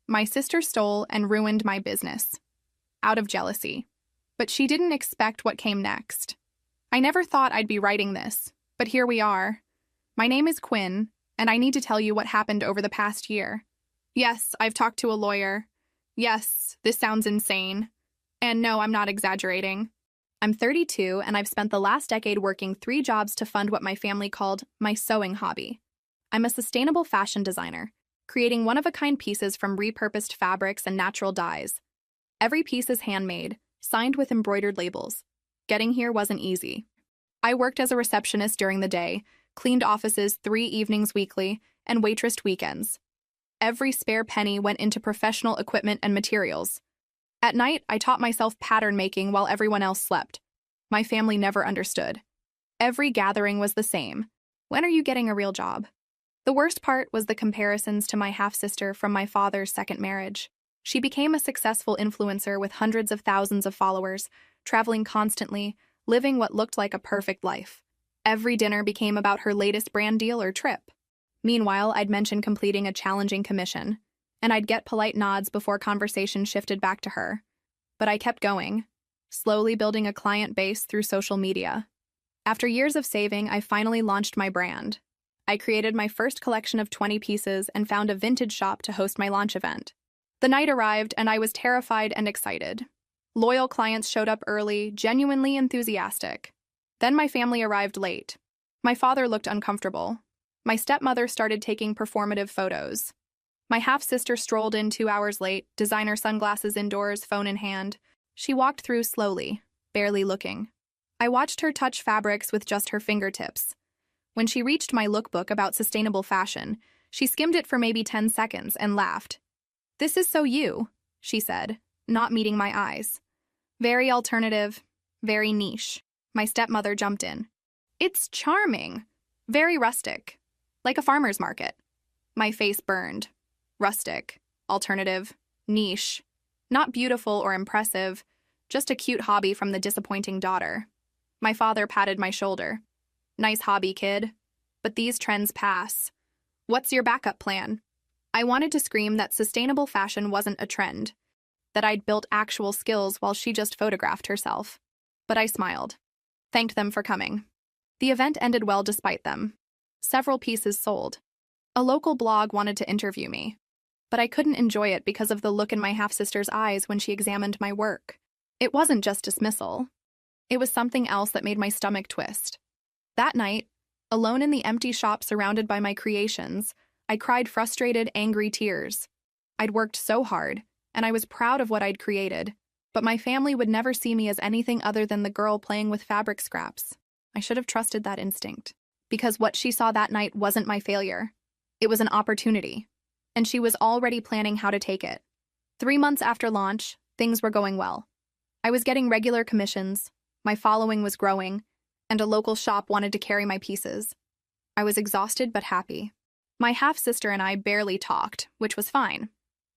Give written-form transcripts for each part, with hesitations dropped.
My sister stole and ruined my business, out of jealousy. But she didn't expect what came next. I never thought I'd be writing this, but here we are. My name is Quinn, and I need to tell you what happened over the past year. Yes, I've talked to a lawyer. Yes, this sounds insane. And no, I'm not exaggerating. I'm 32, and I've spent the last decade working 3 jobs to fund what my family called my sewing hobby. I'm a sustainable fashion designer, creating one-of-a-kind pieces from repurposed fabrics and natural dyes. Every piece is handmade, signed with embroidered labels. Getting here wasn't easy. I worked as a receptionist during the day, cleaned offices 3 evenings weekly, and waitressed weekends. Every spare penny went into professional equipment and materials. At night, I taught myself pattern making while everyone else slept. My family never understood. Every gathering was the same. When are you getting a real job? The worst part was the comparisons to my half-sister from my father's second marriage. She became a successful influencer with hundreds of thousands of followers, traveling constantly, living what looked like a perfect life. Every dinner became about her latest brand deal or trip. Meanwhile, I'd mention completing a challenging commission, and I'd get polite nods before conversation shifted back to her. But I kept going, slowly building a client base through social media. After years of saving, I finally launched my brand. I created my first collection of 20 pieces and found a vintage shop to host my launch event. The night arrived, and I was terrified and excited. Loyal clients showed up early, genuinely enthusiastic. Then my family arrived late. My father looked uncomfortable. My stepmother started taking performative photos. My half-sister strolled in 2 hours late, designer sunglasses indoors, phone in hand. She walked through slowly, barely looking. I watched her touch fabrics with just her fingertips. When she reached my lookbook about sustainable fashion, she skimmed it for maybe 10 seconds and laughed. "This is so you," she said, not meeting my eyes. "Very alternative, very niche." My stepmother jumped in. "It's charming. Very rustic. Like a farmer's market." My face burned. Rustic, alternative, niche. Not beautiful or impressive, just a cute hobby from the disappointing daughter. My father patted my shoulder. "Nice hobby, kid. But these trends pass. What's your backup plan?" I wanted to scream that sustainable fashion wasn't a trend, that I'd built actual skills while she just photographed herself. But I smiled, thanked them for coming. The event ended well despite them. Several pieces sold. A local blog wanted to interview me, but I couldn't enjoy it because of the look in my half-sister's eyes when she examined my work. It wasn't just dismissal. It was something else that made my stomach twist. That night, alone in the empty shop surrounded by my creations, I cried frustrated, angry tears. I'd worked so hard, and I was proud of what I'd created, but my family would never see me as anything other than the girl playing with fabric scraps. I should have trusted that instinct, because what she saw that night wasn't my failure. It was an opportunity, and she was already planning how to take it. 3 months after launch, things were going well. I was getting regular commissions, my following was growing, and a local shop wanted to carry my pieces. I was exhausted but happy. My half-sister and I barely talked, which was fine.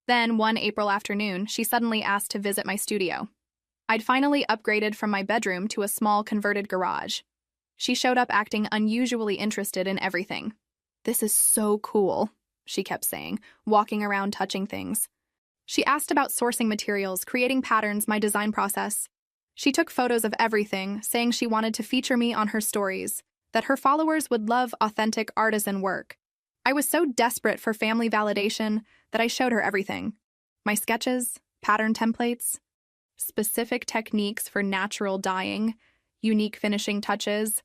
Then, one April afternoon, she suddenly asked to visit my studio. I'd finally upgraded from my bedroom to a small converted garage. She showed up acting unusually interested in everything. "This is so cool," she kept saying, walking around touching things. She asked about sourcing materials, creating patterns, my design process. She took photos of everything, saying she wanted to feature me on her stories, that her followers would love authentic artisan work. I was so desperate for family validation that I showed her everything. My sketches, pattern templates, specific techniques for natural dyeing, unique finishing touches,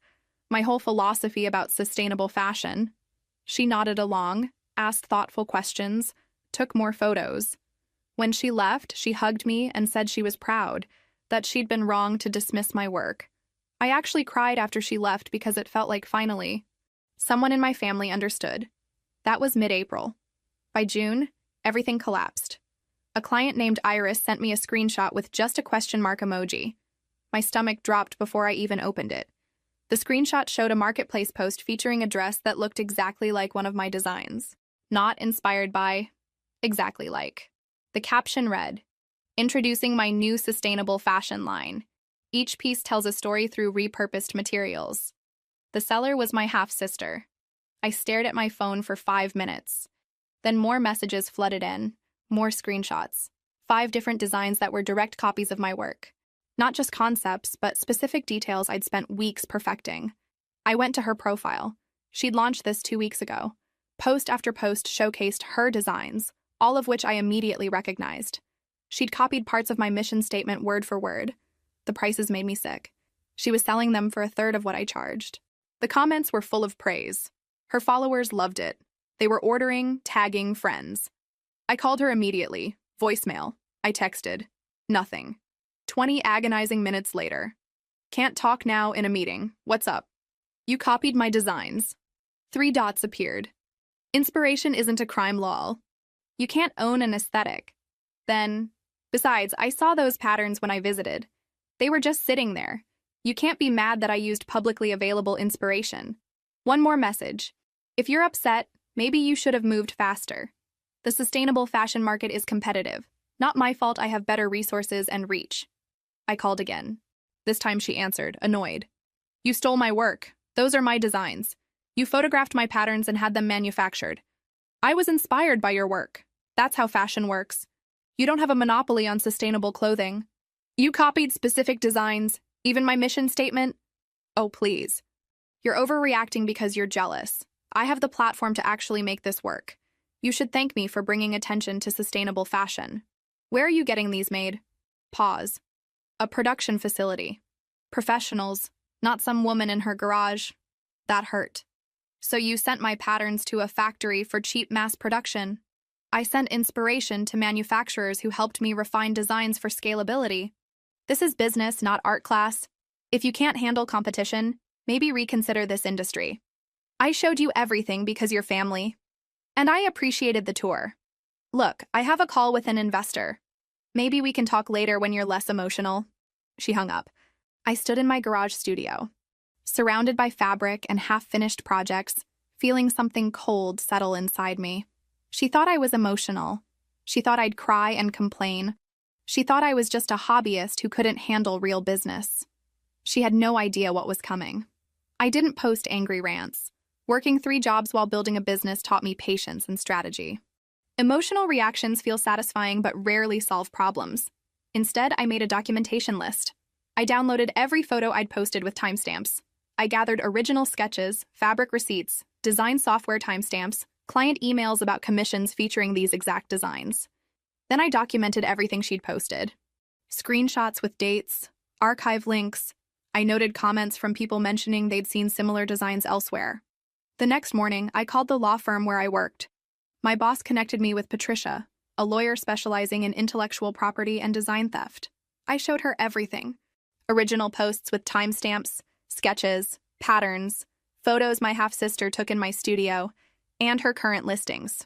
my whole philosophy about sustainable fashion. She nodded along, asked thoughtful questions, took more photos. When she left, she hugged me and said she was proud, that she'd been wrong to dismiss my work. I actually cried after she left because it felt like finally, someone in my family understood. That was mid-April. By June, everything collapsed. A client named Iris sent me a screenshot with just a question mark emoji. My stomach dropped before I even opened it. The screenshot showed a marketplace post featuring a dress that looked exactly like one of my designs. Not inspired by, exactly like. The caption read, "Introducing my new sustainable fashion line. Each piece tells a story through repurposed materials." The seller was my half-sister. I stared at my phone for 5 minutes. Then more messages flooded in. More screenshots. 5 different designs that were direct copies of my work. Not just concepts, but specific details I'd spent weeks perfecting. I went to her profile. She'd launched this 2 weeks ago. Post after post showcased her designs, all of which I immediately recognized. She'd copied parts of my mission statement word for word. The prices made me sick. She was selling them for 1/3 of what I charged. The comments were full of praise. Her followers loved it. They were ordering, tagging friends. I called her immediately. Voicemail. I texted. Nothing. 20 agonizing minutes later. Can't talk now, in a meeting. What's up? You copied my designs. 3 dots appeared. Inspiration isn't a crime, lol. You can't own an aesthetic. Then, besides, I saw those patterns when I visited. They were just sitting there. You can't be mad that I used publicly available inspiration. One more message. If you're upset, maybe you should have moved faster. The sustainable fashion market is competitive. Not my fault I have better resources and reach. I called again. This time she answered, annoyed. You stole my work. Those are my designs. You photographed my patterns and had them manufactured. I was inspired by your work. That's how fashion works. You don't have a monopoly on sustainable clothing. You copied specific designs, even my mission statement. Oh, please. You're overreacting because you're jealous. I have the platform to actually make this work. You should thank me for bringing attention to sustainable fashion. Where are you getting these made? Pause. A production facility. Professionals, not some woman in her garage. That hurt. So you sent my patterns to a factory for cheap mass production. I sent inspiration to manufacturers who helped me refine designs for scalability. This is business, not art class. If you can't handle competition, maybe reconsider this industry. I showed you everything because you're family. And I appreciated the tour. Look, I have a call with an investor. Maybe we can talk later when you're less emotional. She hung up. I stood in my garage studio, surrounded by fabric and half-finished projects, feeling something cold settle inside me. She thought I was emotional. She thought I'd cry and complain. She thought I was just a hobbyist who couldn't handle real business. She had no idea what was coming. I didn't post angry rants. Working 3 jobs while building a business taught me patience and strategy. Emotional reactions feel satisfying but rarely solve problems. Instead, I made a documentation list. I downloaded every photo I'd posted with timestamps. I gathered original sketches, fabric receipts, design software timestamps, client emails about commissions featuring these exact designs. Then I documented everything she'd posted. Screenshots with dates, archive links. I noted comments from people mentioning they'd seen similar designs elsewhere. The next morning, I called the law firm where I worked. My boss connected me with Patricia, a lawyer specializing in intellectual property and design theft. I showed her everything. Original posts with timestamps, sketches, patterns, photos my half-sister took in my studio, and her current listings.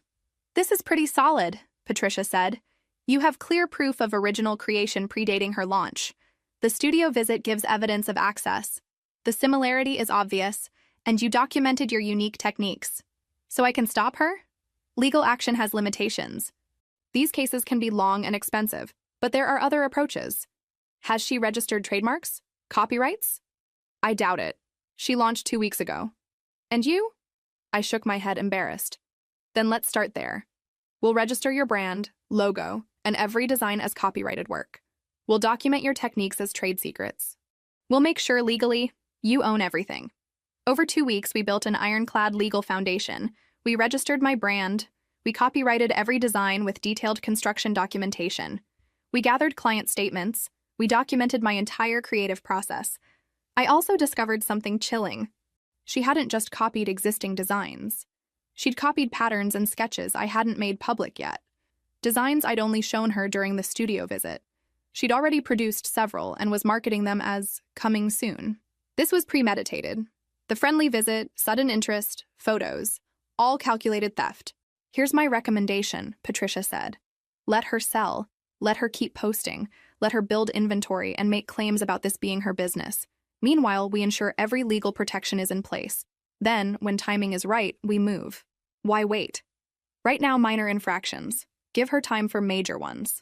This is pretty solid, Patricia said. You have clear proof of original creation predating her launch. The studio visit gives evidence of access. The similarity is obvious, and you documented your unique techniques. So I can stop her? Legal action has limitations. These cases can be long and expensive, but there are other approaches. Has she registered trademarks? Copyrights? I doubt it. She launched 2 weeks ago. And you? I shook my head, embarrassed. Then let's start there. We'll register your brand, logo, and every design as copyrighted work. We'll document your techniques as trade secrets. We'll make sure legally you own everything. Over 2 weeks, we built an ironclad legal foundation. We registered my brand. We copyrighted every design with detailed construction documentation. We gathered client statements. We documented my entire creative process. I also discovered something chilling. She hadn't just copied existing designs. She'd copied patterns and sketches I hadn't made public yet. Designs I'd only shown her during the studio visit. She'd already produced several and was marketing them as coming soon. This was premeditated. The friendly visit, sudden interest, photos, all calculated theft. Here's my recommendation, Patricia said. Let her sell. Let her keep posting. Let her build inventory and make claims about this being her business. Meanwhile, we ensure every legal protection is in place. Then, when timing is right, we move. Why wait? Right now, minor infractions. Give her time for major ones.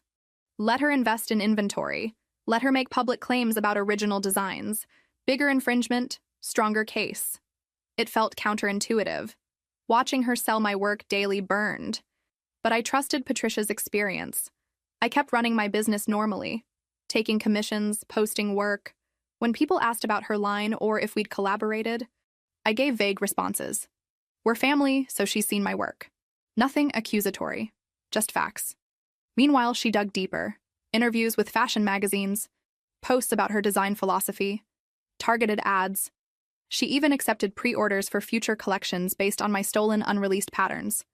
Let her invest in inventory. Let her make public claims about original designs. Bigger infringement, stronger case. It felt counterintuitive. Watching her sell my work daily burned. but I trusted Patricia's experience. I kept running my business normally, taking commissions, posting work. When people asked about her line or if we'd collaborated, I gave vague responses. We're family, so she's seen my work. Nothing accusatory, just facts. Meanwhile, she dug deeper. Interviews with fashion magazines, posts about her design philosophy, targeted ads. She even accepted pre-orders for future collections based on my stolen, unreleased patterns.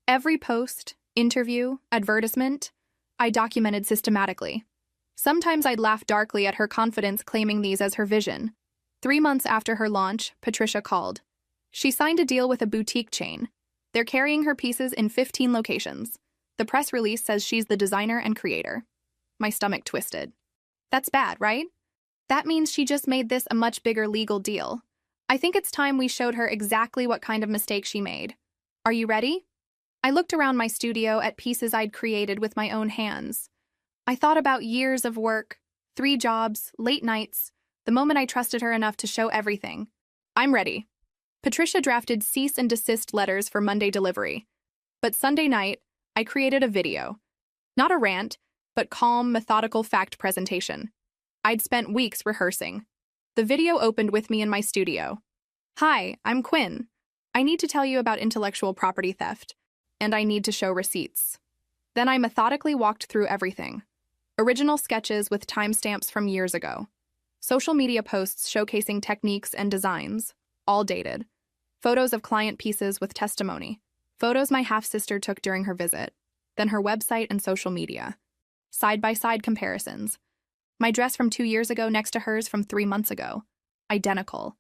Every post, interview, advertisement, I documented systematically. Sometimes I'd laugh darkly at her confidence claiming these as her vision. 3 months after her launch, Patricia called. She signed a deal with a boutique chain. They're carrying her pieces in 15 locations. The press release says she's the designer and creator. My stomach twisted. That's bad, right? That means she just made this a much bigger legal deal. I think it's time we showed her exactly what kind of mistake she made. Are you ready? I looked around my studio at pieces I'd created with my own hands. I thought about years of work, 3 jobs, late nights, the moment I trusted her enough to show everything. I'm ready. Patricia drafted cease and desist letters for Monday delivery. But Sunday night, I created a video. Not a rant, but calm, methodical fact presentation. I'd spent weeks rehearsing. The video opened with me in my studio. Hi, I'm Quinn. I need to tell you about intellectual property theft, and I need to show receipts. Then I methodically walked through everything. Original sketches with timestamps from years ago. Social media posts showcasing techniques and designs, all dated. Photos of client pieces with testimony. Photos my half-sister took during her visit. Then her website and social media. Side-by-side comparisons. My dress from 2 years ago next to hers from 3 months ago. Identical.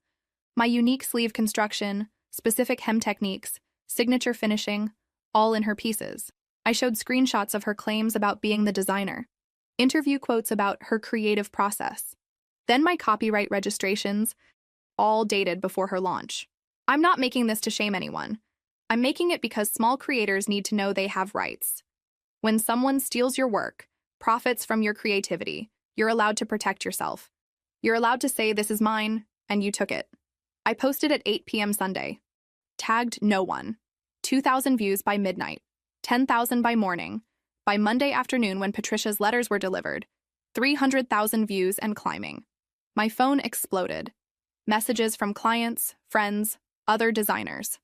My unique sleeve construction, specific hem techniques, signature finishing, all in her pieces. I showed screenshots of her claims about being the designer. Interview quotes about her creative process. Then my copyright registrations, all dated before her launch. I'm not making this to shame anyone. I'm making it because small creators need to know they have rights. When someone steals your work, profits from your creativity, you're allowed to protect yourself. You're allowed to say, this is mine, and you took it. I posted at 8 p.m. Sunday. Tagged no one. 2,000 views by midnight. 10,000 by morning. By Monday afternoon when Patricia's letters were delivered, 300,000 views and climbing. My phone exploded. Messages from clients, friends, other designers.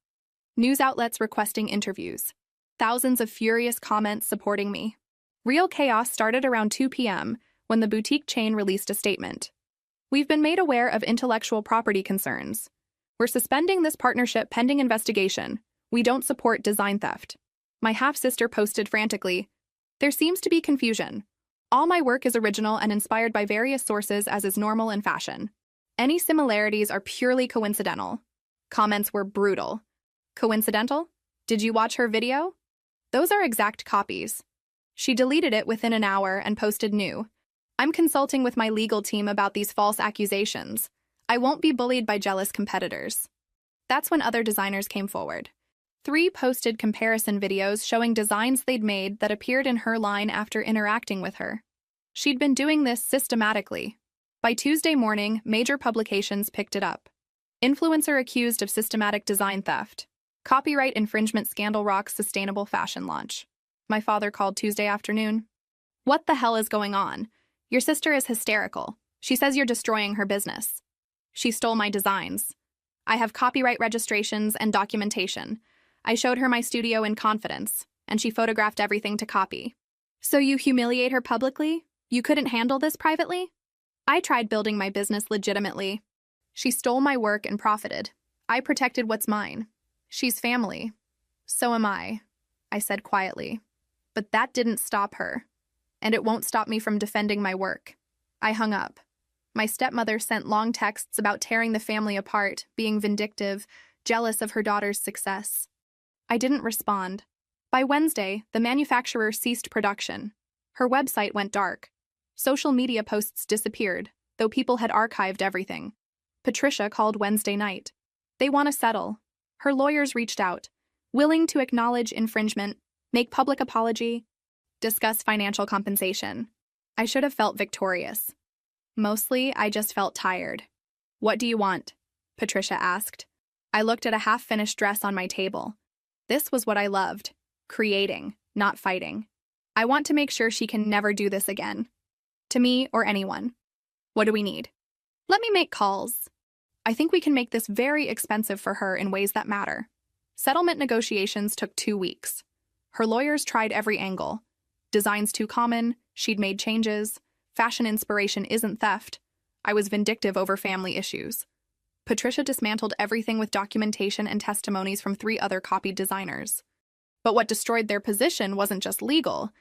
News outlets requesting interviews. Thousands of furious comments supporting me. Real chaos started around 2 p.m. when the boutique chain released a statement. We've been made aware of intellectual property concerns. We're suspending this partnership pending investigation. We don't support design theft. My half-sister posted frantically, there seems to be confusion. All my work is original and inspired by various sources as is normal in fashion. Any similarities are purely coincidental. Comments were brutal. Coincidental? Did you watch her video? Those are exact copies. She deleted it within an hour and posted new. I'm consulting with my legal team about these false accusations. I won't be bullied by jealous competitors. That's when other designers came forward. 3 posted comparison videos showing designs they'd made that appeared in her line after interacting with her. She'd been doing this systematically. By Tuesday morning, major publications picked it up. Influencer accused of systematic design theft. Copyright infringement scandal rocks sustainable fashion launch. My father called Tuesday afternoon. What the hell is going on? Your sister is hysterical. She says you're destroying her business. She stole my designs. I have copyright registrations and documentation. I showed her my studio in confidence, and she photographed everything to copy. So you humiliate her publicly? You couldn't handle this privately? I tried building my business legitimately. She stole my work and profited. I protected what's mine. She's family. So am I said quietly. But that didn't stop her. And it won't stop me from defending my work. I hung up. My stepmother sent long texts about tearing the family apart, being vindictive, jealous of her daughter's success. I didn't respond. By Wednesday, the manufacturer ceased production. Her website went dark. Social media posts disappeared, though people had archived everything. Patricia called Wednesday night. They want to settle. Her lawyers reached out, willing to acknowledge infringement, make public apology, discuss financial compensation. I should have felt victorious. Mostly, I just felt tired. What do you want? Patricia asked. I looked at a half-finished dress on my table. This was what I loved, creating. not fighting. I want to make sure she can never do this again. To me or anyone. What do we need? Let me make calls. I think we can make this very expensive for her in ways that matter. Settlement negotiations took 2 weeks. Her lawyers tried every angle. Designs too common, she'd made changes, fashion inspiration isn't theft. I was vindictive over family issues. Patricia dismantled everything with documentation and testimonies from 3 other copied designers. But what destroyed their position wasn't just legal.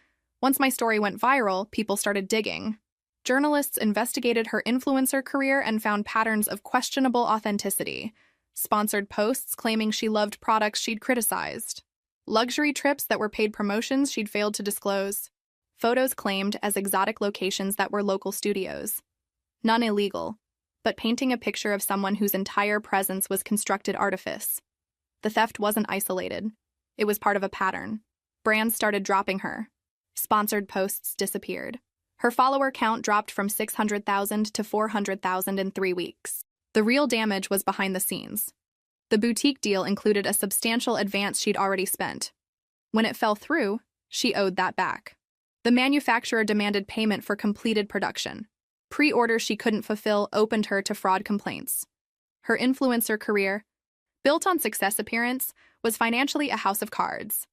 Once my story went viral, people started digging. Journalists investigated her influencer career and found patterns of questionable authenticity. Sponsored posts claiming she loved products she'd criticized. Luxury trips that were paid promotions she'd failed to disclose. Photos claimed as exotic locations that were local studios. None illegal, but painting a picture of someone whose entire presence was constructed artifice. The theft wasn't isolated. It was part of a pattern. Brands started dropping her. Sponsored posts disappeared. Her follower count dropped from 600,000 to 400,000 in 3 weeks. The real damage was behind the scenes. The boutique deal included a substantial advance she'd already spent. When it fell through, she owed that back. The manufacturer demanded payment for completed production. Pre-orders she couldn't fulfill opened her to fraud complaints. Her influencer career, built on success appearance, was financially a house of cards.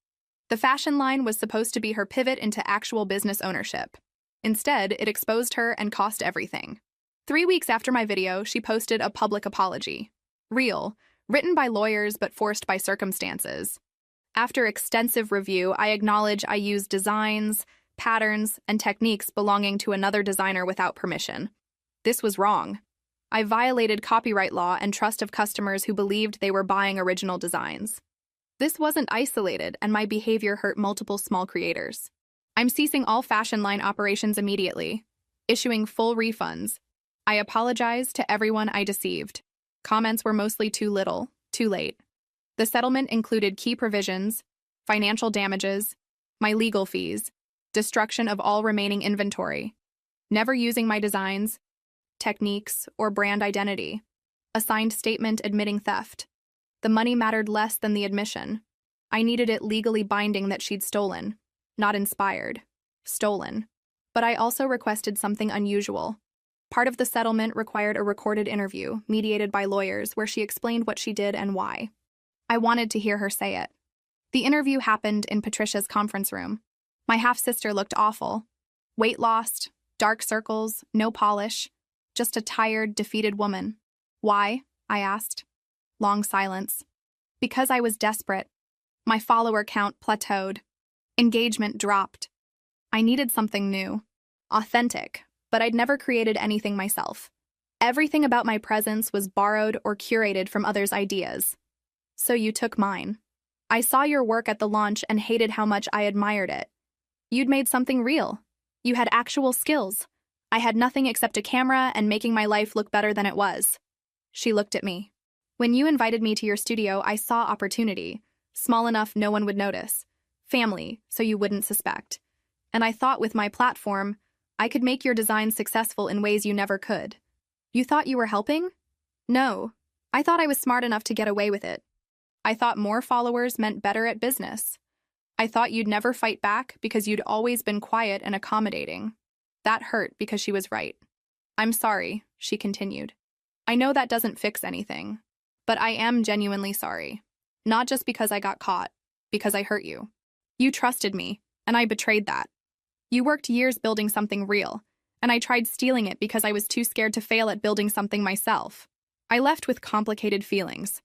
The fashion line was supposed to be her pivot into actual business ownership. Instead, it exposed her and cost everything. 3 weeks after my video, she posted a public apology. Real, written by lawyers but forced by circumstances. After extensive review, I acknowledge I used designs, patterns, and techniques belonging to another designer without permission. This was wrong. I violated copyright law and trust of customers who believed they were buying original designs. This wasn't isolated, and my behavior hurt multiple small creators. I'm ceasing all fashion line operations immediately, issuing full refunds. I apologize to everyone I deceived. Comments were mostly too little, too late. The settlement included key provisions, financial damages, my legal fees, destruction of all remaining inventory, never using my designs, techniques, or brand identity, a signed statement admitting theft. The money mattered less than the admission. I needed it legally binding that she'd stolen, not inspired, stolen. But I also requested something unusual. Part of the settlement required a recorded interview, mediated by lawyers, where she explained what she did and why. I wanted to hear her say it. The interview happened in Patricia's conference room. My half-sister looked awful. Weight lost, dark circles, no polish, just a tired, defeated woman. Why? I asked. Long silence. Because I was desperate. My follower count plateaued. Engagement dropped. I needed something new. Authentic, but I'd never created anything myself. Everything about my presence was borrowed or curated from others' ideas. So you took mine. I saw your work at the launch and hated how much I admired it. You'd made something real. You had actual skills. I had nothing except a camera and making my life look better than it was. She looked at me. When you invited me to your studio, I saw opportunity. Small enough no one would notice. Family, so you wouldn't suspect. And I thought with my platform, I could make your design successful in ways you never could. You thought you were helping? No. I thought I was smart enough to get away with it. I thought more followers meant better at business. I thought you'd never fight back because you'd always been quiet and accommodating. That hurt because she was right. I'm sorry, she continued. I know that doesn't fix anything, but I am genuinely sorry. Not just because I got caught, because I hurt you. You trusted me, and I betrayed that. You worked years building something real, and I tried stealing it because I was too scared to fail at building something myself. I left with complicated feelings.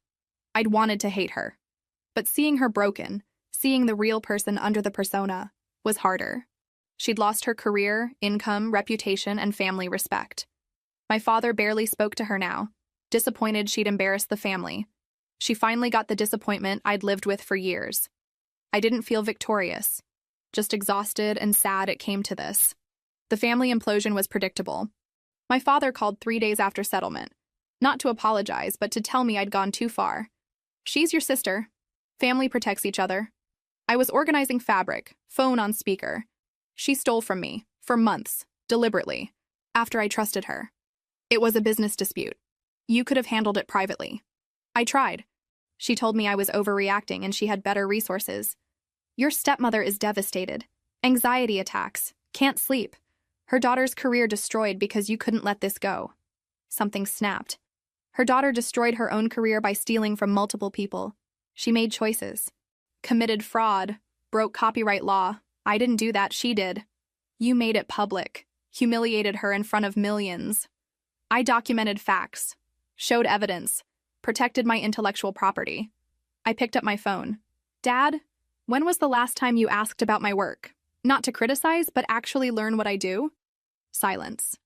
I'd wanted to hate her. But seeing her broken, seeing the real person under the persona, was harder. She'd lost her career, income, reputation, and family respect. My father barely spoke to her now, disappointed she'd embarrassed the family. She finally got the disappointment I'd lived with for years. I didn't feel victorious, just exhausted and sad it came to this. The family implosion was predictable. My father called 3 days after settlement, not to apologize, but to tell me I'd gone too far. She's your sister. Family protects each other. I was organizing fabric, phone on speaker. She stole from me, for months, deliberately, after I trusted her. It was a business dispute. You could have handled it privately. I tried. She told me I was overreacting and she had better resources. Your stepmother is devastated. Anxiety attacks. Can't sleep. Her daughter's career destroyed because you couldn't let this go. Something snapped. Her daughter destroyed her own career by stealing from multiple people. She made choices. Committed fraud. Broke copyright law. I didn't do that, she did. You made it public. Humiliated her in front of millions. I documented facts. Showed evidence. Protected my intellectual property. I picked up my phone. Dad, when was the last time you asked about my work? Not to criticize, but actually learn what I do? Silence.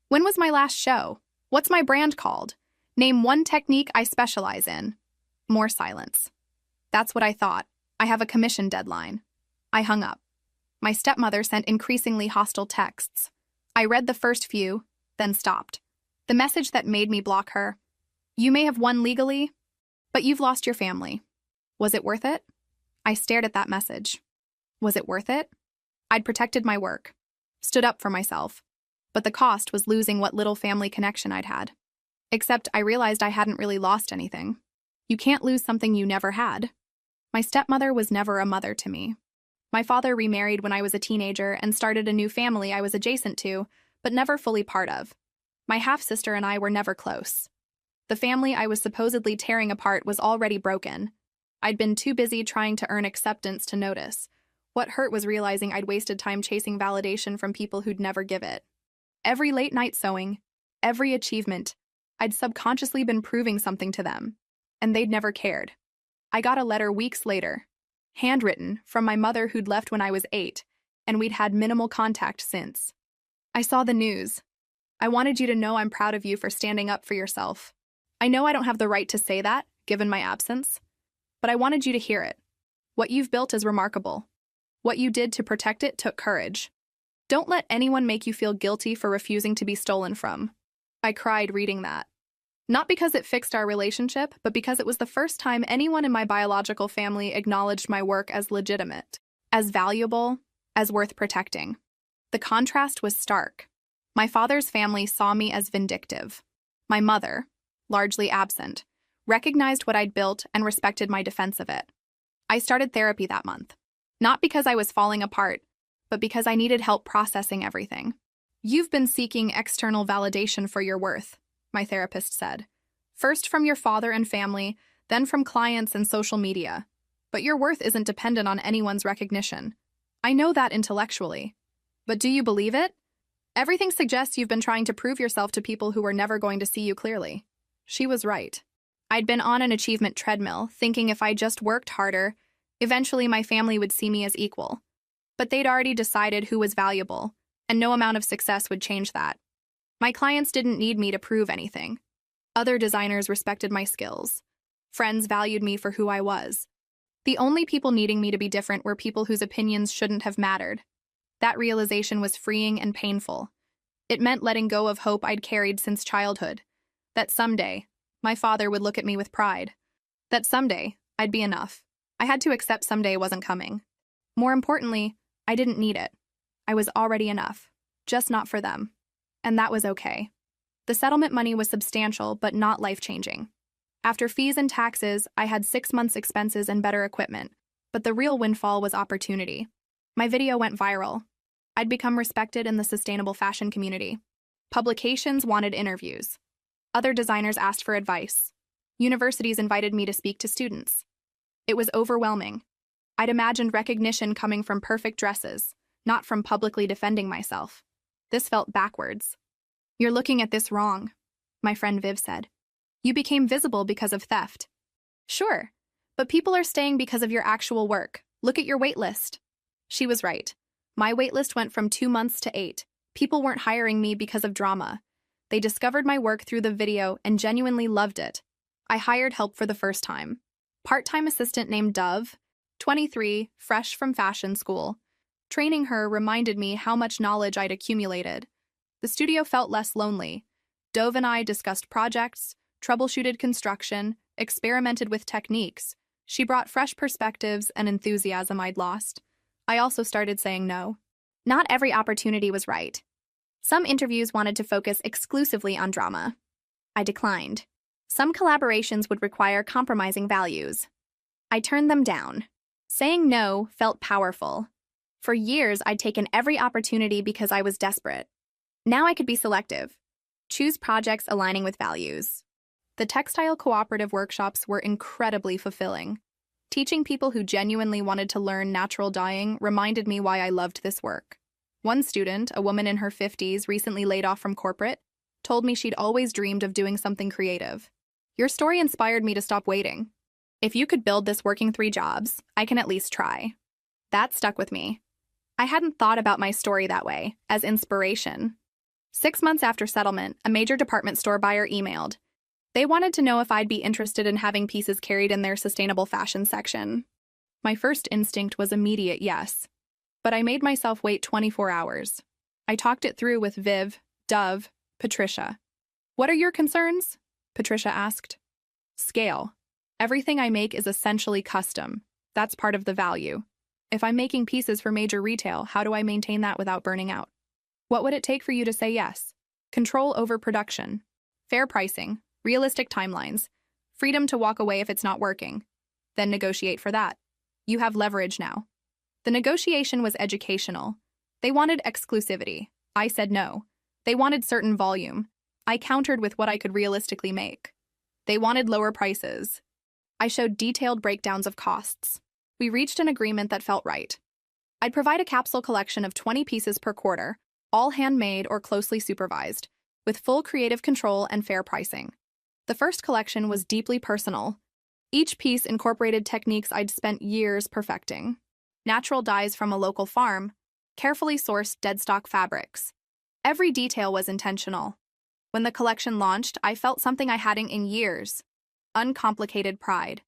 When was my last show? What's my brand called? Name one technique I specialize in. More silence. That's what I thought. I have a commission deadline. I hung up. My stepmother sent increasingly hostile texts. I read the first few, then stopped. The message that made me block her. You may have won legally, but you've lost your family. Was it worth it? I stared at that message. Was it worth it? I'd protected my work, stood up for myself, but the cost was losing what little family connection I'd had. Except I realized I hadn't really lost anything. You can't lose something you never had. My stepmother was never a mother to me. My father remarried when I was a teenager and started a new family I was adjacent to, but never fully part of. My half-sister and I were never close. The family I was supposedly tearing apart was already broken. I'd been too busy trying to earn acceptance to notice. What hurt was realizing I'd wasted time chasing validation from people who'd never give it. Every late-night sewing, every achievement, I'd subconsciously been proving something to them, and they'd never cared. I got a letter weeks later, handwritten, from my mother who'd left when I was 8, and we'd had minimal contact since. I saw the news. I wanted you to know I'm proud of you for standing up for yourself. I know I don't have the right to say that, given my absence, but I wanted you to hear it. What you've built is remarkable. What you did to protect it took courage. Don't let anyone make you feel guilty for refusing to be stolen from. I cried reading that. Not because it fixed our relationship, but because it was the first time anyone in my biological family acknowledged my work as legitimate, as valuable, as worth protecting. The contrast was stark. My father's family saw me as vindictive. My mother, largely absent, recognized what I'd built and respected my defense of it. I started therapy that month. Not because I was falling apart, but because I needed help processing everything. You've been seeking external validation for your worth, my therapist said. First from your father and family, then from clients and social media. But your worth isn't dependent on anyone's recognition. I know that intellectually. But do you believe it? Everything suggests you've been trying to prove yourself to people who were never going to see you clearly. She was right. I'd been on an achievement treadmill, thinking if I just worked harder, eventually my family would see me as equal. But they'd already decided who was valuable, and no amount of success would change that. My clients didn't need me to prove anything. Other designers respected my skills. Friends valued me for who I was. The only people needing me to be different were people whose opinions shouldn't have mattered. That realization was freeing and painful. It meant letting go of hope I'd carried since childhood. That someday, my father would look at me with pride. That someday, I'd be enough. I had to accept someday wasn't coming. More importantly, I didn't need it. I was already enough, just not for them. And that was okay. The settlement money was substantial, but not life-changing. After fees and taxes, I had 6 months' expenses and better equipment, but the real windfall was opportunity. My video went viral. I'd become respected in the sustainable fashion community. Publications wanted interviews. Other designers asked for advice. Universities invited me to speak to students. It was overwhelming. I'd imagined recognition coming from perfect dresses, not from publicly defending myself. This felt backwards. You're looking at this wrong, my friend Viv said. You became visible because of theft. Sure, but people are staying because of your actual work. Look at your wait list. She was right. My waitlist went from 2 months to 8. People weren't hiring me because of drama. They discovered my work through the video and genuinely loved it. I hired help for the first time. Part-time assistant named Dove, 23, fresh from fashion school. Training her reminded me how much knowledge I'd accumulated. The studio felt less lonely. Dove and I discussed projects, troubleshooted construction, experimented with techniques. She brought fresh perspectives and enthusiasm I'd lost. I also started saying no. Not every opportunity was right. Some interviews wanted to focus exclusively on drama. I declined. Some collaborations would require compromising values. I turned them down. Saying no felt powerful. For years, I'd taken every opportunity because I was desperate. Now I could be selective. Choose projects aligning with values. The textile cooperative workshops were incredibly fulfilling. Teaching people who genuinely wanted to learn natural dyeing reminded me why I loved this work. One student, a woman in her 50s, recently laid off from corporate, told me she'd always dreamed of doing something creative. Your story inspired me to stop waiting. If you could build this working 3 jobs, I can at least try. That stuck with me. I hadn't thought about my story that way, as inspiration. 6 months after settlement, a major department store buyer emailed. They wanted to know if I'd be interested in having pieces carried in their sustainable fashion section. My first instinct was immediate yes, but I made myself wait 24 hours. I talked it through with Viv, Dove, Patricia. What are your concerns? Patricia asked. Scale. Everything I make is essentially custom. That's part of the value. If I'm making pieces for major retail, how do I maintain that without burning out? What would it take for you to say yes? Control over production. Fair pricing. Realistic timelines. Freedom to walk away if it's not working. Then negotiate for that. You have leverage now. The negotiation was educational. They wanted exclusivity. I said no. They wanted certain volume. I countered with what I could realistically make. They wanted lower prices. I showed detailed breakdowns of costs. We reached an agreement that felt right. I'd provide a capsule collection of 20 pieces per quarter, all handmade or closely supervised, with full creative control and fair pricing. The first collection was deeply personal. Each piece incorporated techniques I'd spent years perfecting. Natural dyes from a local farm, carefully sourced deadstock fabrics. Every detail was intentional. When the collection launched, I felt something I hadn't in years. Uncomplicated pride.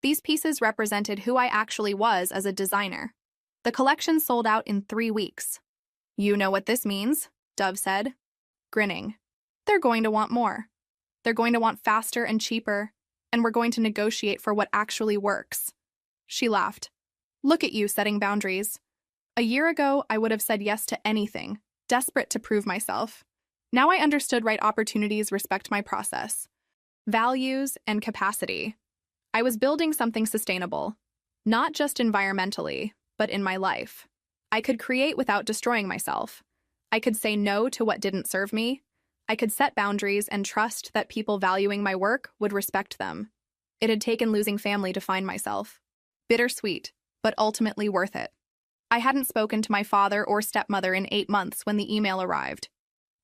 These pieces represented who I actually was as a designer. The collection sold out in 3 weeks. You know what this means, Dove said, grinning. They're going to want more. They're going to want faster and cheaper, and we're going to negotiate for what actually works. She laughed. Look at you setting boundaries. A year ago, I would have said yes to anything, desperate to prove myself. Now I understood right opportunities respect my process. Values and capacity. I was building something sustainable, not just environmentally, but in my life. I could create without destroying myself. I could say no to what didn't serve me. I could set boundaries and trust that people valuing my work would respect them. It had taken losing family to find myself. Bittersweet, but ultimately worth it. I hadn't spoken to my father or stepmother in 8 months when the email arrived.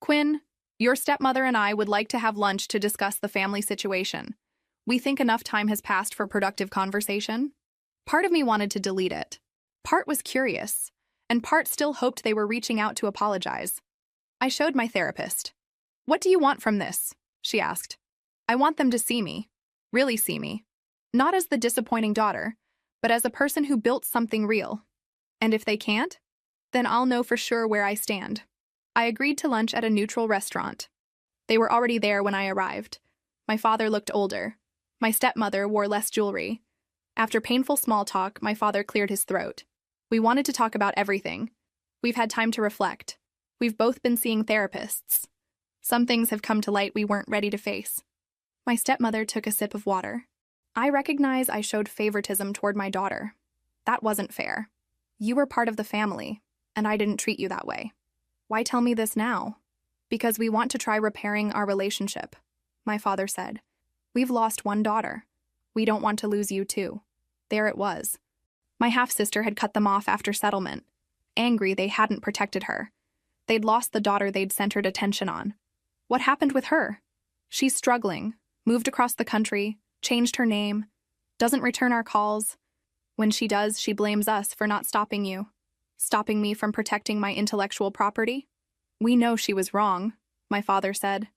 Quinn, your stepmother and I would like to have lunch to discuss the family situation. We think enough time has passed for productive conversation. Part of me wanted to delete it. Part was curious, and part still hoped they were reaching out to apologize. I showed my therapist. What do you want from this? She asked. I want them to see me, really see me. Not as the disappointing daughter, but as a person who built something real. And if they can't, then I'll know for sure where I stand. I agreed to lunch at a neutral restaurant. They were already there when I arrived. My father looked older. My stepmother wore less jewelry. After painful small talk, my father cleared his throat. We wanted to talk about everything. We've had time to reflect. We've both been seeing therapists. Some things have come to light we weren't ready to face. My stepmother took a sip of water. I recognize I showed favoritism toward my daughter. That wasn't fair. You were part of the family, and I didn't treat you that way. Why tell me this now? Because we want to try repairing our relationship, my father said. We've lost one daughter. We don't want to lose you too. There it was. My half-sister had cut them off after settlement. Angry they hadn't protected her. They'd lost the daughter they'd centered attention on. What happened with her? She's struggling, moved across the country, changed her name, doesn't return our calls. When she does, she blames us for not stopping you, stopping me from protecting my intellectual property. We know she was wrong, my father said.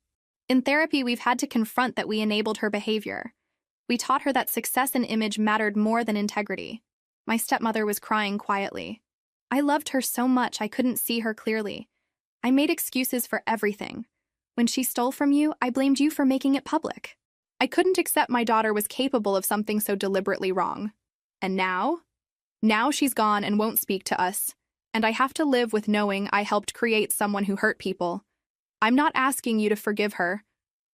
In therapy, we've had to confront that we enabled her behavior. We taught her that success and image mattered more than integrity. My stepmother was crying quietly. I loved her so much I couldn't see her clearly. I made excuses for everything. When she stole from you, I blamed you for making it public. I couldn't accept my daughter was capable of something so deliberately wrong. And now? Now she's gone and won't speak to us, and I have to live with knowing I helped create someone who hurt people. I'm not asking you to forgive her.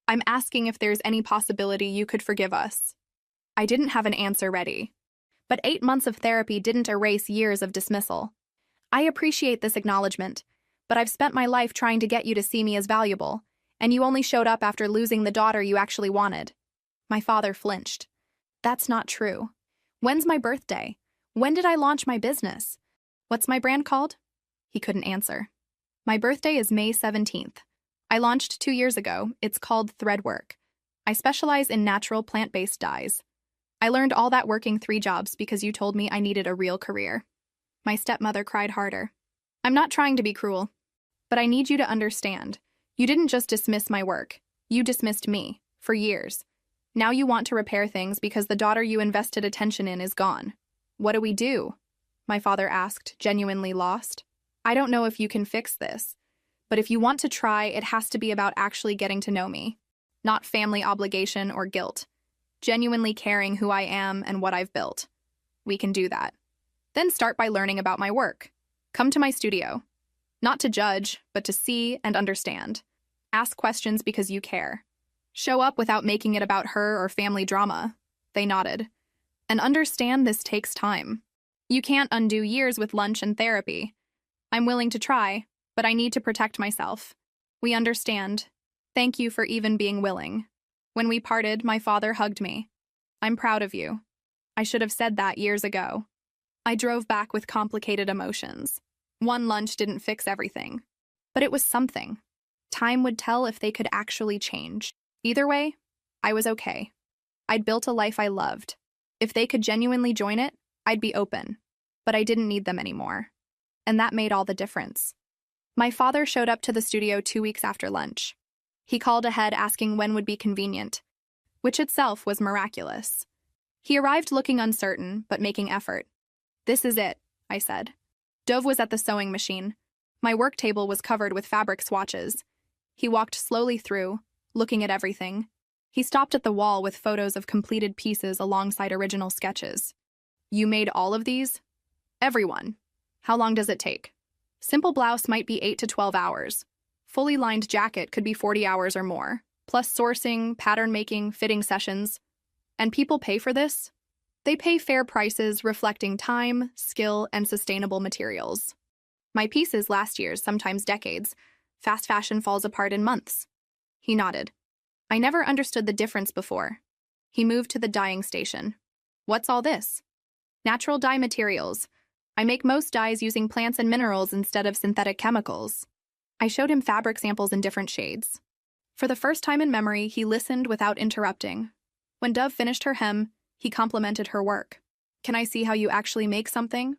I'm asking if there's any possibility you could forgive us. I didn't have an answer ready. But 8 months of therapy didn't erase years of dismissal. I appreciate this acknowledgement, but I've spent my life trying to get you to see me as valuable, and you only showed up after losing the daughter you actually wanted. My father flinched. That's not true. When's my birthday? When did I launch my business? What's my brand called? He couldn't answer. My birthday is May 17th. I launched 2 years ago. It's called Threadwork. I specialize in natural plant-based dyes. I learned all that working 3 jobs because you told me I needed a real career. My stepmother cried harder. I'm not trying to be cruel, but I need you to understand. You didn't just dismiss my work. You dismissed me, for years. Now you want to repair things because the daughter you invested attention in is gone. What do we do? My father asked, genuinely lost. I don't know if you can fix this, but if you want to try, it has to be about actually getting to know me, not family obligation or guilt. Genuinely caring who I am and what I've built. We can do that. Then start by learning about my work. Come to my studio. Not to judge, but to see and understand. Ask questions because you care. Show up without making it about her or family drama. They nodded. And understand this takes time. You can't undo years with lunch and therapy. I'm willing to try, but I need to protect myself. We understand. Thank you for even being willing. When we parted, my father hugged me. I'm proud of you. I should have said that years ago. I drove back with complicated emotions. One lunch didn't fix everything, but it was something. Time would tell if they could actually change. Either way, I was okay. I'd built a life I loved. If they could genuinely join it, I'd be open. But I didn't need them anymore. And that made all the difference. My father showed up to the studio 2 weeks after lunch. He called ahead asking when would be convenient, which itself was miraculous. He arrived looking uncertain, but making effort. This is it, I said. Dove was at the sewing machine. My work table was covered with fabric swatches. He walked slowly through, looking at everything. He stopped at the wall with photos of completed pieces alongside original sketches. You made all of these? Everyone. How long does it take? Simple blouse might be 8 to 12 hours. Fully lined jacket could be 40 hours or more, plus sourcing, pattern making, fitting sessions. And people pay for this? They pay fair prices reflecting time, skill, and sustainable materials. My pieces last years, sometimes decades. Fast fashion falls apart in months. He nodded. I never understood the difference before. He moved to the dyeing station. What's all this? Natural dye materials. I make most dyes using plants and minerals instead of synthetic chemicals. I showed him fabric samples in different shades. For the first time in memory, he listened without interrupting. When Dove finished her hem, he complimented her work. Can I see how you actually make something?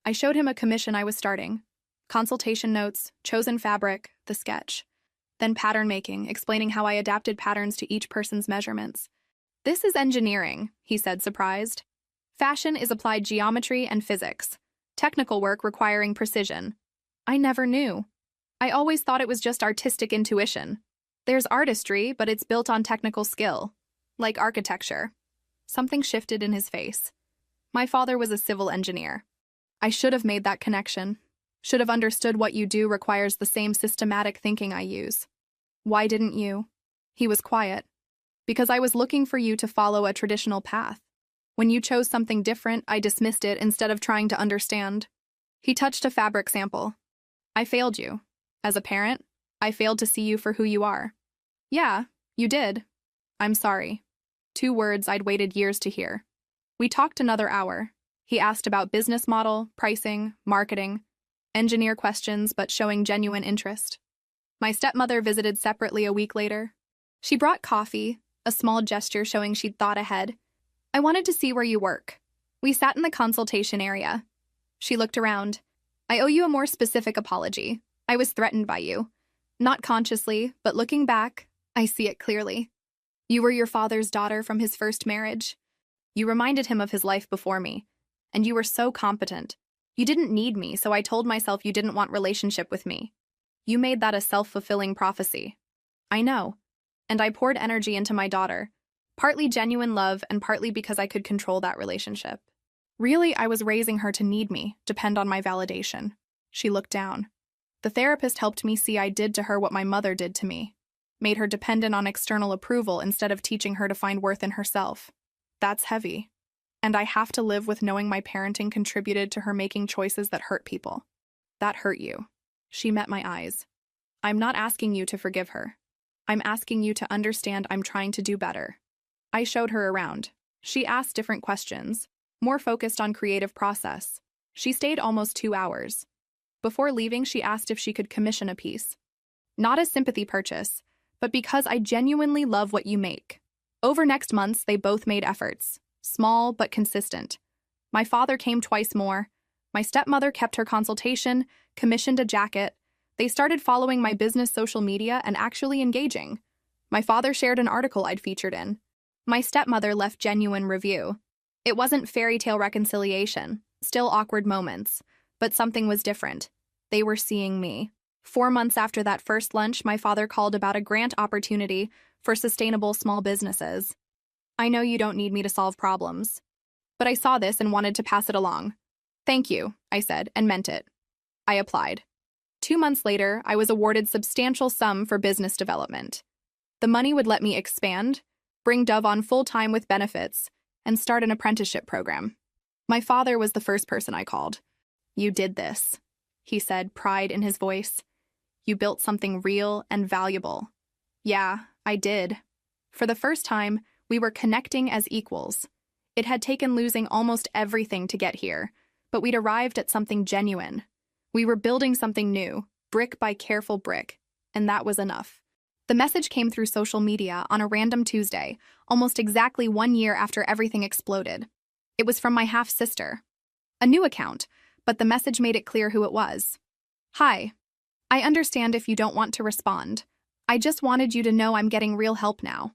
I showed him a commission I was starting. Consultation notes, chosen fabric, the sketch. Then pattern making, explaining how I adapted patterns to each person's measurements. This is engineering, he said, surprised. Fashion is applied geometry and physics. Technical work requiring precision. I never knew. I always thought it was just artistic intuition. There's artistry, but it's built on technical skill. Like architecture. Something shifted in his face. My father was a civil engineer. I should have made that connection. Should have understood what you do requires the same systematic thinking I use. Why didn't you? He was quiet. Because I was looking for you to follow a traditional path. When you chose something different, I dismissed it instead of trying to understand. He touched a fabric sample. I failed you. As a parent, I failed to see you for who you are. Yeah, you did. I'm sorry. 2 words I'd waited years to hear. We talked another hour. He asked about business model, pricing, marketing, engineer questions, but showing genuine interest. My stepmother visited separately a week later. She brought coffee, a small gesture showing she'd thought ahead. I wanted to see where you work. We sat in the consultation area. She looked around. I owe you a more specific apology. I was threatened by you. Not consciously, but looking back, I see it clearly. You were your father's daughter from his first marriage. You reminded him of his life before me, and you were so competent. You didn't need me, so I told myself you didn't want relationship with me. You made that a self-fulfilling prophecy. I know, and I poured energy into my daughter, partly genuine love and partly because I could control that relationship. Really, I was raising her to need me, depend on my validation. She looked down. The therapist helped me see I did to her what my mother did to me. Made her dependent on external approval instead of teaching her to find worth in herself. That's heavy. And I have to live with knowing my parenting contributed to her making choices that hurt people. That hurt you. She met my eyes. I'm not asking you to forgive her. I'm asking you to understand I'm trying to do better. I showed her around. She asked different questions, more focused on creative process. She stayed almost 2 hours. Before leaving, she asked if she could commission a piece. Not a sympathy purchase, but because I genuinely love what you make. Over next months, they both made efforts, small but consistent. My father came twice more. My stepmother kept her consultation, commissioned a jacket. They started following my business social media and actually engaging. My father shared an article I'd featured in. My stepmother left genuine review. It wasn't fairy tale reconciliation, still awkward moments, but something was different. They were seeing me. 4 months after that first lunch, my father called about a grant opportunity for sustainable small businesses. I know you don't need me to solve problems, but I saw this and wanted to pass it along. Thank you, I said, and meant it. I applied. 2 months later, I was awarded substantial sum for business development. The money would let me expand, bring Dove on full-time with benefits, and start an apprenticeship program. My father was the first person I called. You did this, he said, pride in his voice. You built something real and valuable. Yeah, I did. For the first time, we were connecting as equals. It had taken losing almost everything to get here, but we'd arrived at something genuine. We were building something new, brick by careful brick, and that was enough. The message came through social media on a random Tuesday, almost exactly 1 year after everything exploded. It was from my half-sister. A new account, but the message made it clear who it was. Hi. I understand if you don't want to respond. I just wanted you to know I'm getting real help now.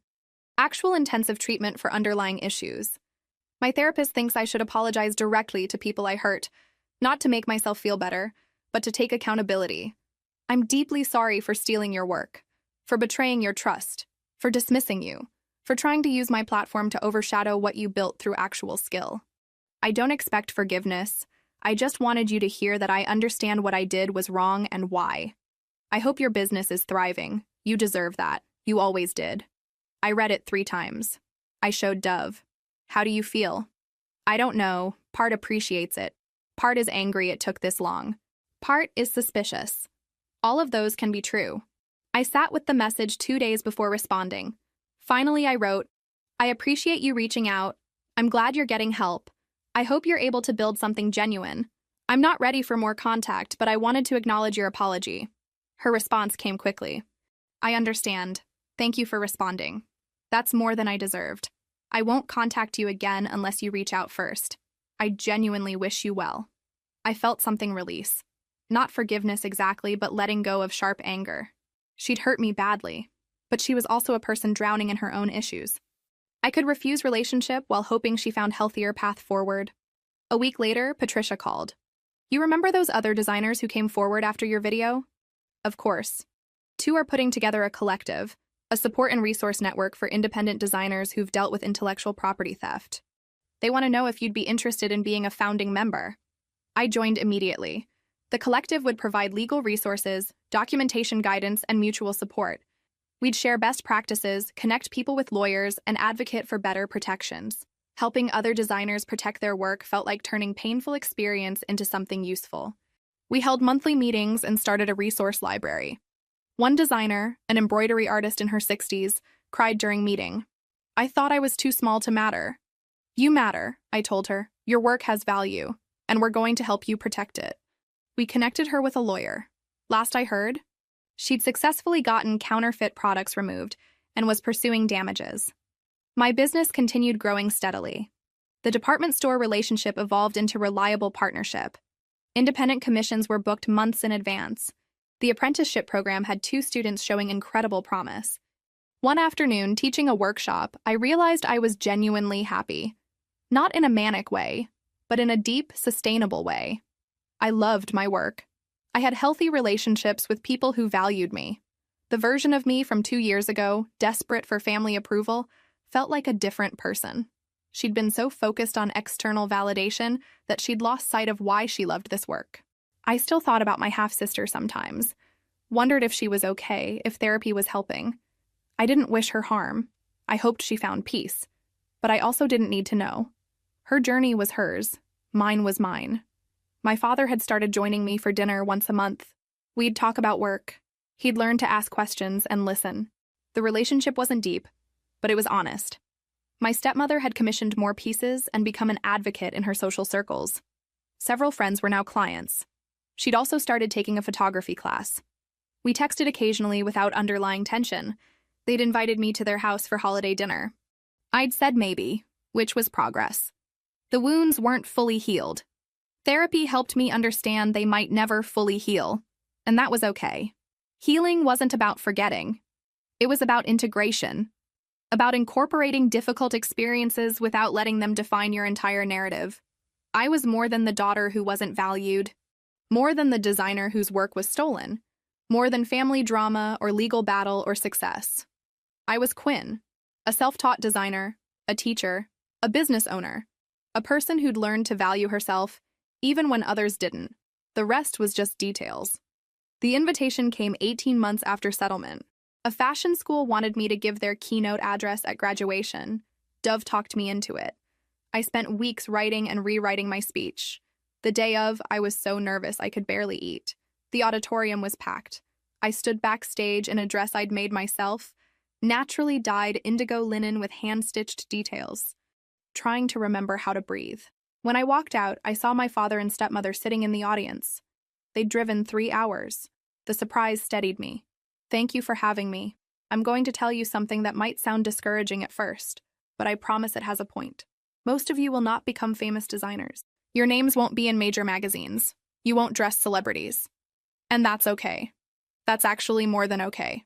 Actual intensive treatment for underlying issues. My therapist thinks I should apologize directly to people I hurt, not to make myself feel better, but to take accountability. I'm deeply sorry for stealing your work, for betraying your trust, for dismissing you, for trying to use my platform to overshadow what you built through actual skill. I don't expect forgiveness. I just wanted you to hear that I understand what I did was wrong and why. I hope your business is thriving. You deserve that. You always did. I read it 3 times. I showed Dove. How do you feel? I don't know. Part appreciates it. Part is angry it took this long. Part is suspicious. All of those can be true. I sat with the message 2 days before responding. Finally, I wrote, I appreciate you reaching out. I'm glad you're getting help. I hope you're able to build something genuine. I'm not ready for more contact, but I wanted to acknowledge your apology. Her response came quickly. I understand. Thank you for responding. That's more than I deserved. I won't contact you again unless you reach out first. I genuinely wish you well. I felt something release. Not forgiveness exactly, but letting go of sharp anger. She'd hurt me badly, but she was also a person drowning in her own issues. I could refuse relationship while hoping she found healthier path forward. A week later, Patricia called. You remember those other designers who came forward after your video? Of course. 2 are putting together a collective, a support and resource network for independent designers who've dealt with intellectual property theft. They want to know if you'd be interested in being a founding member. I joined immediately. The collective would provide legal resources, documentation guidance, and mutual support. We'd share best practices, connect people with lawyers, and advocate for better protections. Helping other designers protect their work felt like turning painful experience into something useful. We held monthly meetings and started a resource library. One designer, an embroidery artist in her 60s, cried during meeting. I thought I was too small to matter. You matter, I told her. Your work has value, and we're going to help you protect it. We connected her with a lawyer. Last I heard, she'd successfully gotten counterfeit products removed and was pursuing damages. My business continued growing steadily. The department store relationship evolved into reliable partnership. Independent commissions were booked months in advance. The apprenticeship program had 2 students showing incredible promise. One afternoon, teaching a workshop, I realized I was genuinely happy. Not in a manic way, but in a deep, sustainable way. I loved my work. I had healthy relationships with people who valued me. The version of me from 2 years ago, desperate for family approval, felt like a different person. She'd been so focused on external validation that she'd lost sight of why she loved this work. I still thought about my half-sister sometimes, wondered if she was okay, if therapy was helping. I didn't wish her harm. I hoped she found peace. But I also didn't need to know. Her journey was hers. Mine was mine. My father had started joining me for dinner once a month. We'd talk about work. He'd learn to ask questions and listen. The relationship wasn't deep, but it was honest. My stepmother had commissioned more pieces and become an advocate in her social circles. Several friends were now clients. She'd also started taking a photography class. We texted occasionally without underlying tension. They'd invited me to their house for holiday dinner. I'd said maybe, which was progress. The wounds weren't fully healed. Therapy helped me understand they might never fully heal, and that was okay. Healing wasn't about forgetting. It was about integration, about incorporating difficult experiences without letting them define your entire narrative. I was more than the daughter who wasn't valued, more than the designer whose work was stolen, more than family drama or legal battle or success. I was Quinn, a self-taught designer, a teacher, a business owner, a person who'd learned to value herself even when others didn't. The rest was just details. The invitation came 18 months after settlement. A fashion school wanted me to give their keynote address at graduation. Dove talked me into it. I spent weeks writing and rewriting my speech. The day of, I was so nervous I could barely eat. The auditorium was packed. I stood backstage in a dress I'd made myself, naturally dyed indigo linen with hand-stitched details, trying to remember how to breathe. When I walked out, I saw my father and stepmother sitting in the audience. They'd driven 3 hours. The surprise steadied me. Thank you for having me. I'm going to tell you something that might sound discouraging at first, but I promise it has a point. Most of you will not become famous designers. Your names won't be in major magazines. You won't dress celebrities. And that's okay. That's actually more than okay.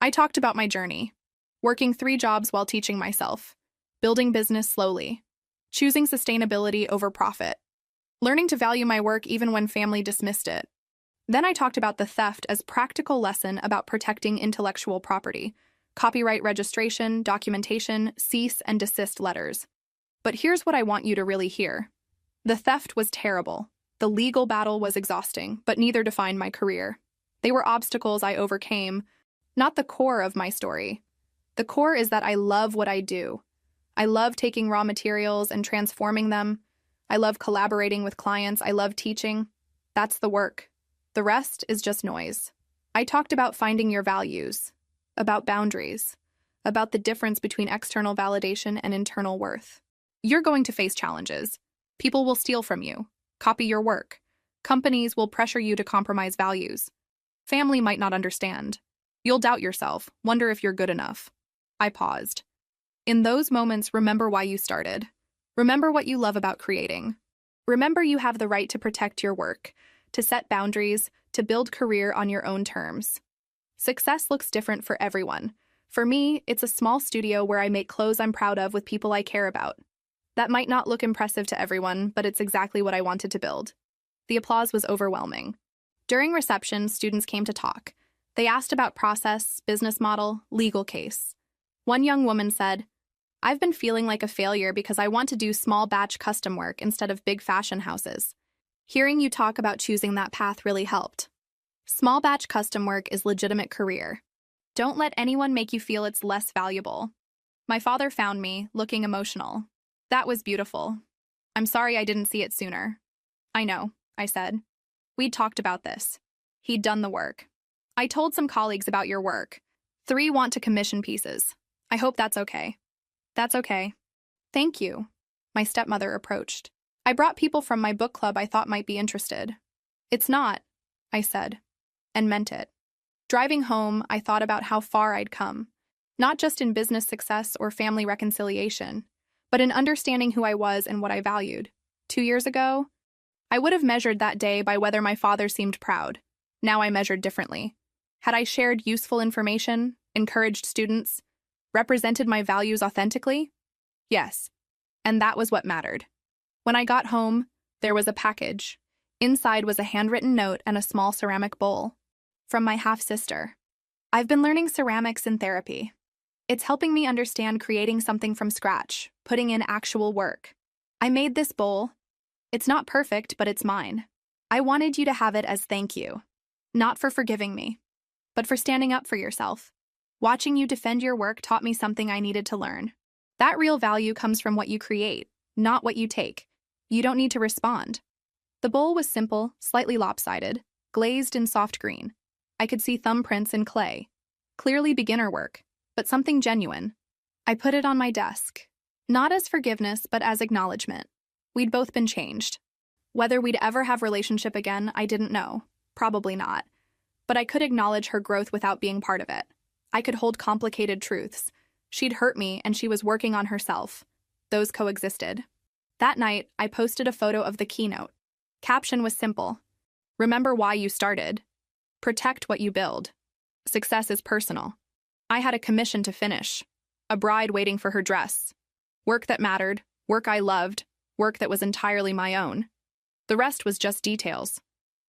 I talked about my journey, working 3 jobs while teaching myself, building business slowly, choosing sustainability over profit, learning to value my work even when family dismissed it. Then I talked about the theft as practical lesson about protecting intellectual property, copyright registration, documentation, cease and desist letters. But here's what I want you to really hear. The theft was terrible. The legal battle was exhausting, but neither defined my career. They were obstacles I overcame, not the core of my story. The core is that I love what I do. I love taking raw materials and transforming them. I love collaborating with clients. I love teaching. That's the work. The rest is just noise. I talked about finding your values, about boundaries, about the difference between external validation and internal worth. You're going to face challenges. People will steal from you, copy your work. Companies will pressure you to compromise values. Family might not understand. You'll doubt yourself, wonder if you're good enough. I paused. In those moments, remember why you started. Remember what you love about creating. Remember you have the right to protect your work, to set boundaries, to build career on your own terms. Success looks different for everyone. For me, it's a small studio where I make clothes I'm proud of with people I care about. That might not look impressive to everyone, but it's exactly what I wanted to build. The applause was overwhelming. During reception, students came to talk. They asked about process, business model, legal case. One young woman said, "I've been feeling like a failure because I want to do small batch custom work instead of big fashion houses. Hearing you talk about choosing that path really helped. Small batch custom work is legitimate career. Don't let anyone make you feel it's less valuable." My father found me, looking emotional. That was beautiful. "I'm sorry I didn't see it sooner." "I know," I said. "We'd talked about this." He'd done the work. "I told some colleagues about your work. 3 want to commission pieces. I hope that's okay." "That's okay." "Thank you." My stepmother approached. "I brought people from my book club I thought might be interested." "It's not," I said, and meant it. Driving home, I thought about how far I'd come, not just in business success or family reconciliation, but in understanding who I was and what I valued. 2 years ago, I would have measured that day by whether my father seemed proud. Now I measured differently. Had I shared useful information, encouraged students, represented my values authentically? Yes. And that was what mattered. When I got home, there was a package. Inside was a handwritten note and a small ceramic bowl. From my half-sister. "I've been learning ceramics in therapy. It's helping me understand creating something from scratch, putting in actual work. I made this bowl. It's not perfect, but it's mine. I wanted you to have it as thank you. Not for forgiving me, but for standing up for yourself. Watching you defend your work taught me something I needed to learn. That real value comes from what you create, not what you take. You don't need to respond. The bowl was simple, slightly lopsided, glazed in soft green. I could see thumbprints in clay. Clearly beginner work, but something genuine. I put it on my desk. Not as forgiveness, but as acknowledgement. We'd both been changed. Whether we'd ever have relationship again, I didn't know. Probably not. But I could acknowledge her growth without being part of it. I could hold complicated truths. She'd hurt me, and she was working on herself. Those coexisted. That night, I posted a photo of the keynote. Caption was simple. Remember why you started. Protect what you build. Success is personal. I had a commission to finish. A bride waiting for her dress. Work that mattered, work I loved, work that was entirely my own. The rest was just details.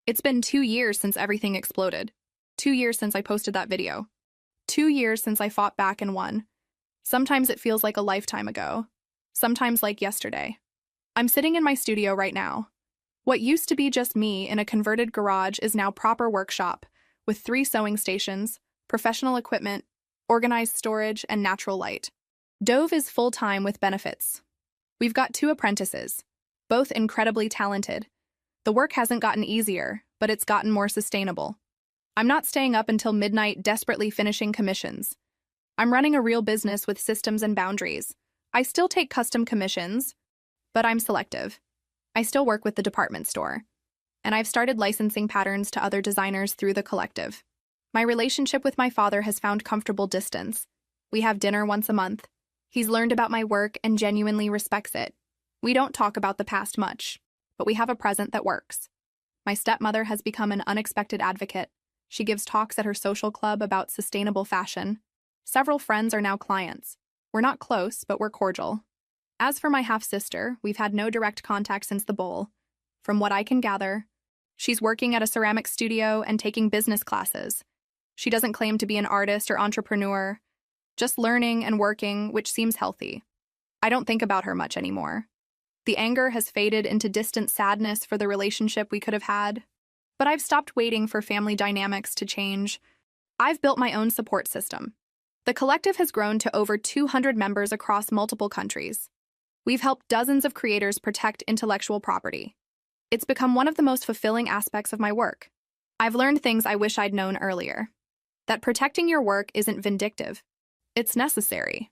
It's been 2 years since everything exploded. 2 years since I posted that video. 2 years since I fought back and won. Sometimes it feels like a lifetime ago. Sometimes like yesterday. I'm sitting in my studio right now. What used to be just me in a converted garage is now proper workshop, with 3 sewing stations, professional equipment, organized storage, and natural light. Dove is full-time with benefits. We've got 2 apprentices, both incredibly talented. The work hasn't gotten easier, but it's gotten more sustainable. I'm not staying up until midnight desperately finishing commissions. I'm running a real business with systems and boundaries. I still take custom commissions, but I'm selective. I still work with the department store. And I've started licensing patterns to other designers through the collective. My relationship with my father has found comfortable distance. We have dinner once a month. He's learned about my work and genuinely respects it. We don't talk about the past much, but we have a present that works. My stepmother has become an unexpected advocate. She gives talks at her social club about sustainable fashion. Several friends are now clients. We're not close, but we're cordial. As for my half-sister, we've had no direct contact since the bowl. From what I can gather, she's working at a ceramics studio and taking business classes. She doesn't claim to be an artist or entrepreneur, just learning and working, which seems healthy. I don't think about her much anymore. The anger has faded into distant sadness for the relationship we could have had. But I've stopped waiting for family dynamics to change. I've built my own support system. The collective has grown to over 200 members across multiple countries. We've helped dozens of creators protect intellectual property. It's become one of the most fulfilling aspects of my work. I've learned things I wish I'd known earlier. That protecting your work isn't vindictive. It's necessary.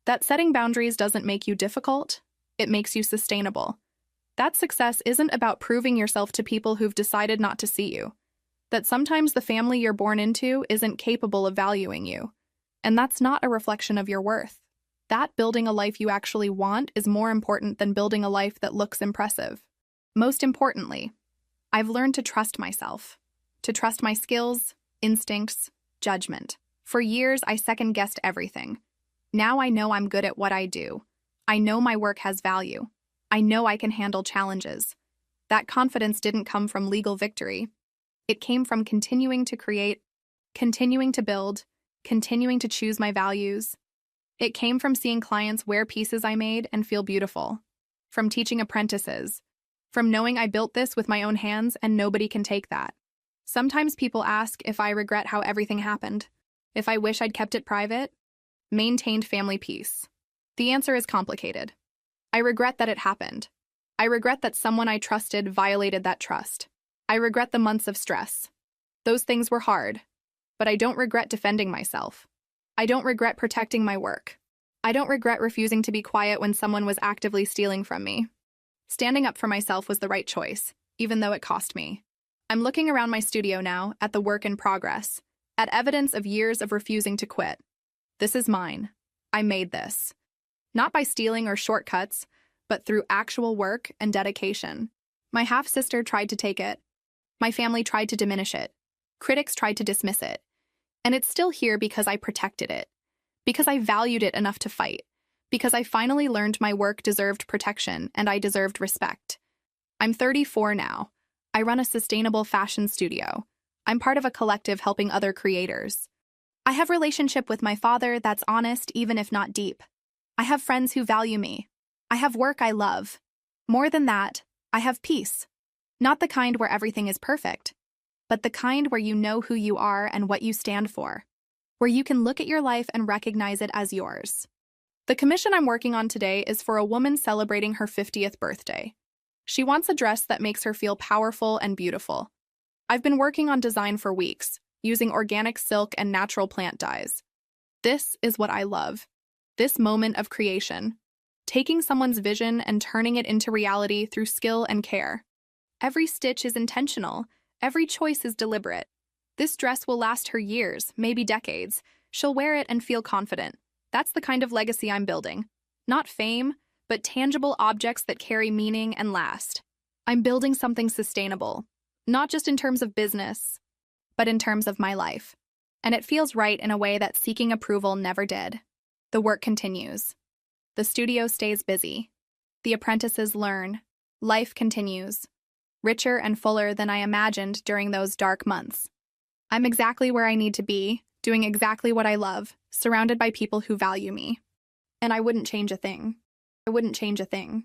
That setting boundaries doesn't make you difficult. It makes you sustainable. That success isn't about proving yourself to people who've decided not to see you. That sometimes the family you're born into isn't capable of valuing you. And that's not a reflection of your worth. That building a life you actually want is more important than building a life that looks impressive. Most importantly, I've learned to trust myself. To trust my skills, instincts, judgment. For years, I second-guessed everything. Now I know I'm good at what I do. I know my work has value. I know I can handle challenges. That confidence didn't come from legal victory. It came from continuing to create, continuing to build, continuing to choose my values. It came from seeing clients wear pieces I made and feel beautiful. From teaching apprentices. From knowing I built this with my own hands and nobody can take that. Sometimes people ask if I regret how everything happened. If I wish I'd kept it private. Maintained family peace. The answer is complicated. I regret that it happened. I regret that someone I trusted violated that trust. I regret the months of stress. Those things were hard. But I don't regret defending myself. I don't regret protecting my work. I don't regret refusing to be quiet when someone was actively stealing from me. Standing up for myself was the right choice, even though it cost me. I'm looking around my studio now, at the work in progress, at evidence of years of refusing to quit. This is mine. I made this. Not by stealing or shortcuts, but through actual work and dedication. My half-sister tried to take it. My family tried to diminish it. Critics tried to dismiss it. And it's still here because I protected it. Because I valued it enough to fight. Because I finally learned my work deserved protection and I deserved respect. I'm 34 now. I run a sustainable fashion studio. I'm part of a collective helping other creators. I have a relationship with my father that's honest even if not deep. I have friends who value me. I have work I love. More than that, I have peace. Not the kind where everything is perfect, but the kind where you know who you are and what you stand for. Where you can look at your life and recognize it as yours. The commission I'm working on today is for a woman celebrating her 50th birthday. She wants a dress that makes her feel powerful and beautiful. I've been working on design for weeks, using organic silk and natural plant dyes. This is what I love. This moment of creation. Taking someone's vision and turning it into reality through skill and care. Every stitch is intentional. Every choice is deliberate. This dress will last her years, maybe decades. She'll wear it and feel confident. That's the kind of legacy I'm building. Not fame, but tangible objects that carry meaning and last. I'm building something sustainable, not just in terms of business, but in terms of my life. And it feels right in a way that seeking approval never did. The work continues. The studio stays busy. The apprentices learn. Life continues. Richer and fuller than I imagined during those dark months. I'm exactly where I need to be, doing exactly what I love, surrounded by people who value me. And I wouldn't change a thing. I wouldn't change a thing.